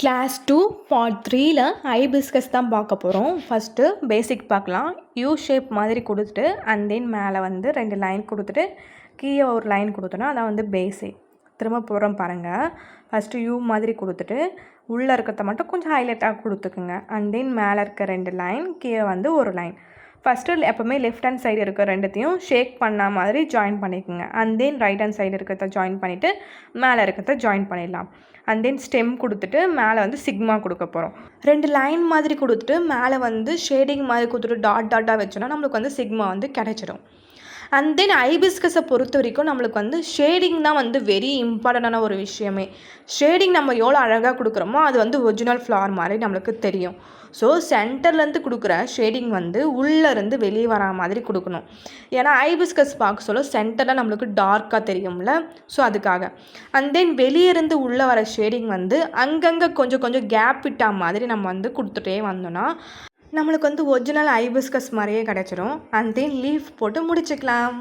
Class 2 part 3ல hibiscus தான் பார்க்க போகிறோம். ஃபஸ்ட்டு பேசிக் பார்க்கலாம். யூ ஷேப் மாதிரி கொடுத்துட்டு அண்ட் தென் மேலே வந்து 2 லைன் கொடுத்துட்டு கீழே ஒரு லைன் கொடுத்தோன்னா அதான் வந்து பேசிக். திரும்ப போகிறோம் பாருங்கள். ஃபஸ்ட்டு யூ மாதிரி கொடுத்துட்டு உள்ளே இருக்கிறத மட்டும் கொஞ்சம் ஹைலைட்டாக கொடுத்துக்குங்க. அண்ட் தென் மேலே இருக்க 2 லைன், கீழே வந்து ஒரு லைன். ஃபஸ்ட்டு எப்போவுமே லெஃப்ட் ஹேண்ட் சைடு இருக்க ரெண்டுத்தையும் ஷேக் பண்ண மாதிரி ஜாயின் பண்ணிக்கோங்க. And then right hand side இருக்கிறத ஜாயின் பண்ணிவிட்டு மேலே இருக்கிறத ஜாயின் பண்ணிடலாம். அண்ட் தென் ஸ்டெம் கொடுத்துட்டு மேலே வந்து சிக்மா கொடுக்க போகிறோம். 2 லைன் மாதிரி கொடுத்துட்டு மேலே வந்து ஷேடிங் மாதிரி கொடுத்துட்டு டாட்டாக வச்சோன்னா நம்மளுக்கு வந்து சிக்மா வந்து கிடைச்சிடும். அண்ட் தென் ஹைபிஸ்கஸை பொறுத்த வரைக்கும் நம்மளுக்கு வந்து ஷேடிங் தான் வந்து வெரி இம்பார்ட்டண்டான ஒரு விஷயமே. ஷேடிங் நம்ம எவ்வளோ அழகாக கொடுக்குறோமோ அது வந்து ஒரிஜினல் ஃப்ளவர் மாதிரி நம்மளுக்கு தெரியும். ஸோ சென்டர்லேருந்து கொடுக்குற ஷேடிங் வந்து உள்ளேருந்து வெளியே வரா மாதிரி கொடுக்கணும். ஏன்னா ஹைபிஸ்கஸ் பார்க்க சொல்ல சென்டரில் நம்மளுக்கு டார்க்காக தெரியும்ல, ஸோ அதுக்காக. அண்ட் தென் வெளியேருந்து உள்ளே வர ஷேடிங் வந்து அங்கங்கே கொஞ்சம் கொஞ்சம் கேப் விட்டா மாதிரி நம்ம வந்து கொடுத்துட்டே வந்தோன்னா நம்மளுக்கு வந்து ஒரிஜினல் ஹைபிஸ்கஸ் மாதிரியே கிடச்சிரும். அண்ட் தென் லீஃப் போட்டு முடிச்சுக்கலாம்.